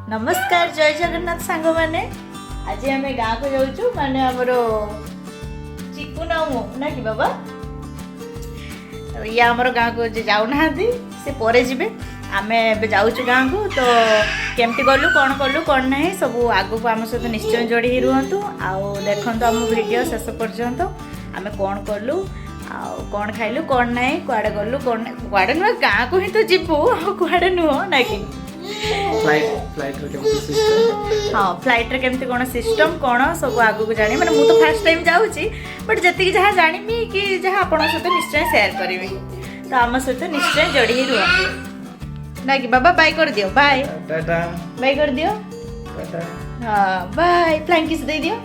नमस्कार जय जगन्नाथ सांग मैंने आज आम गाँव को जाऊँ माने आमर चिकू ना कि बाबा ये आमर गाँव को जाऊना से पर जीवे आम जाऊँ गाँव को तो केमती गलु कौन ना सब आग को आम सहित निश्चय जोड़ी ही रुहतु आउ देखु आम वीडियो शेष पर्यंत आम कौन कलु कौन खाइलु कौन ना कुआड़े गलु कुआड़े नुह गाँव को ही तो जीवु कुआड़े नुह ना कि हाँ फ्लाइट रे केमती कौन सिस्टम कौन सब आगू जानी मैंने मुझे फर्स्ट टाइम जाऊँगी बट जी जहाँ जानी कि जहाँ आपण सहित निश्चय शेयर करी तो आम सहित निश्चय जोड़ी ही रुहतु ना कि बाबा बाय कर दियो बाय बाय कर दियो हाँ बाय फ्लाइंग किस दे दियो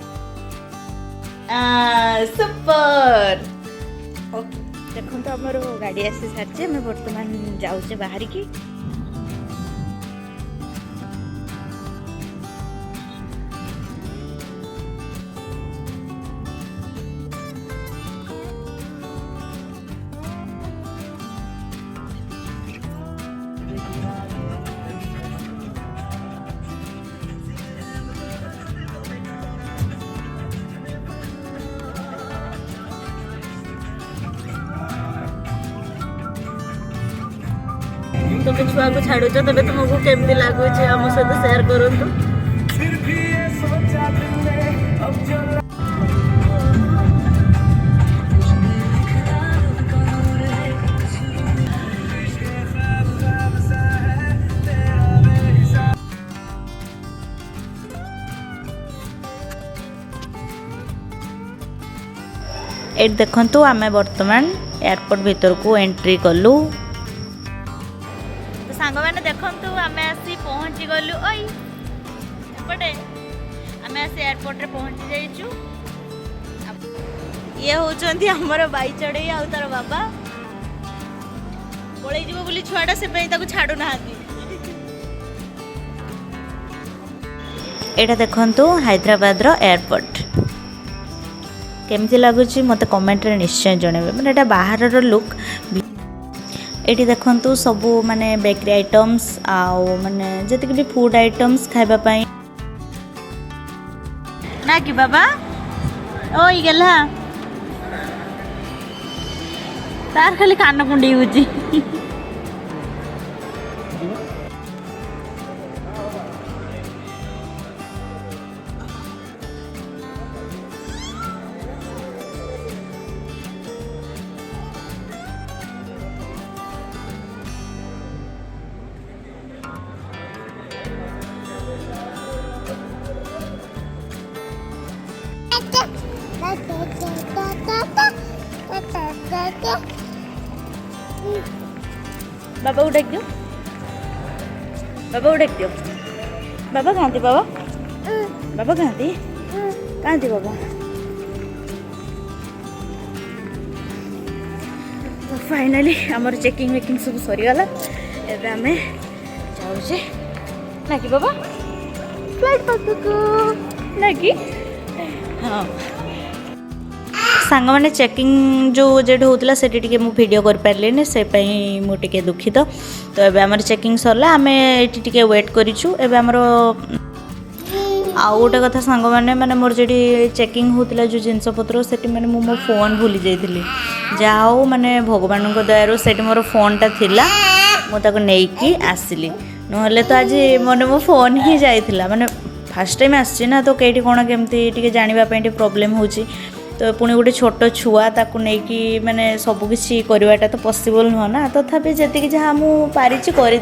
सुपर ओके देखो तो आमर गाड़ी आसी सारी आम बर्तमान जाऊे बाहर की तुम छुआ को छाड़ू तबे तुमको केमती लगुच आम सहित शेयर करूँ ये देखु आम बर्तमान एयरपोर्ट भीतर को एंट्री कलु सांग मैंने देखु आम आसी पहुँची गलु एपटे आम आसी एयरपोर्ट रे पहुँची जाइचु ये होचंती हमर बाई चढ़ई आ तार बाबा पळई जीवो बोली छुआटा से पई ताको छाडू नाहांती एटा देखंतु हैदराबाद रो एयरपोर्ट केमती लगुच मत कमेंट रे निश्चय जणेबे माने एटा बाहर रो लुक एटी देखंतु सबू माने बेकरी आइटम्स आउ माने जतिक भी फूड आइटम्स खाइबा पई ना कि बाबा ओई गेला तार खाली कान कुंडी होची बाबा उठक दियो बाबा उठक दियो बाबा कहाँ थी बाबा बाबा कहाँ थी बाबा तो फाइनली आमर चेकिंग वेकिंग सब सरीगला एबे आमे जाऊे ना कि बाबा फ्लाइट पाखक ना कि हाँ सांग मैंने चेकिंग जो जेड होता से वीडियो कर पारे से मुझे दुखित तो ये आम चेकिंग सरला आम ये वेट करूँ एम आउ गोटे कथा सांग मैंने मोर जी चेकिंग होता जो जिनपतर से मैंने मो फोन भूली जाइली जाओ माने भगवान दयारू से मोर फोनटा थिला मुझे नहीं आसली ना तो आज मन मो फोन ही जाइला माने फर्स्ट टाइम आसी ना तो कई कौन केमती जानापी प्रोब्लेम होची तो पुणी गोटे छोट छुआ ताकू नहीं माने सबकि करवाटा तो पॉसिबल नुह ना तथापि जी जहाँ मुझे कर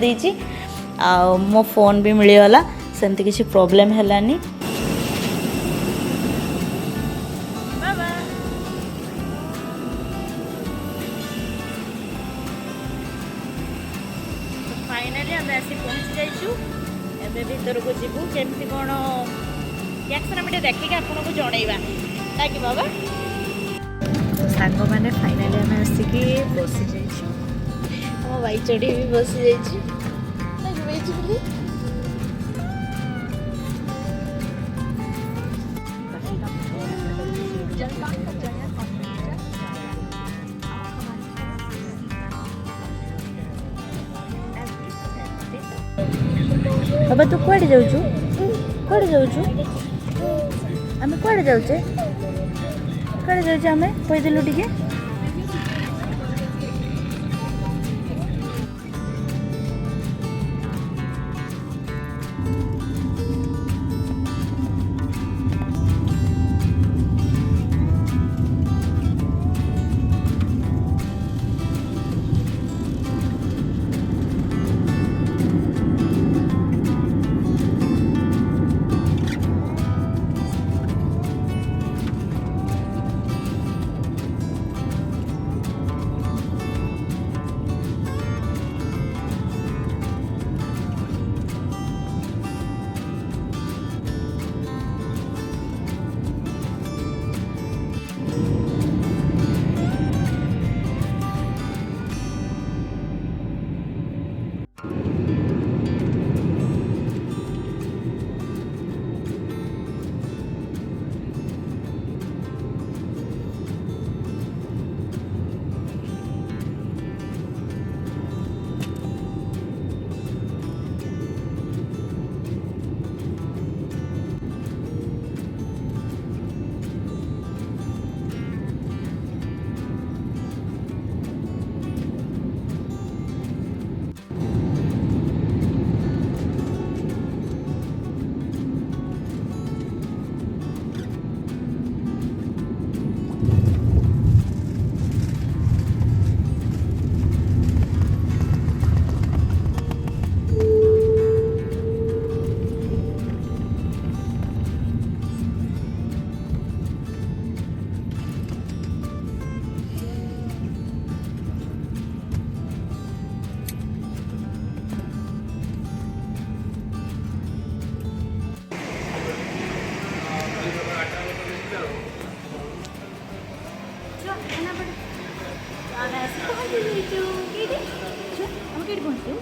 मो फोन भी मिलगला सेमती किसी प्रोब्लेम हैलानी फाइनली आम आसी पहुँची जाइचु एबे भीतर को जीवु केमती कौन रिएक्शन आम देखिए आपको जनइबा ना कि बाबा सांग मैंने फाइनली आम आसिकी बसी जाइए आम बाई चढ़ी भी बसी जाइए बाबा तू कुआडे जाऊछु कुआडे जाऊछु आमे कुआडे जाउचे कुआडे जाउचे आमे कहि देलु टिके ଆମେ ଆସି ପହଞ୍ଚି ଯାଇଛୁ କେଇଠି ଆମେ କେଇଠି ପହଞ୍ଚିଛୁ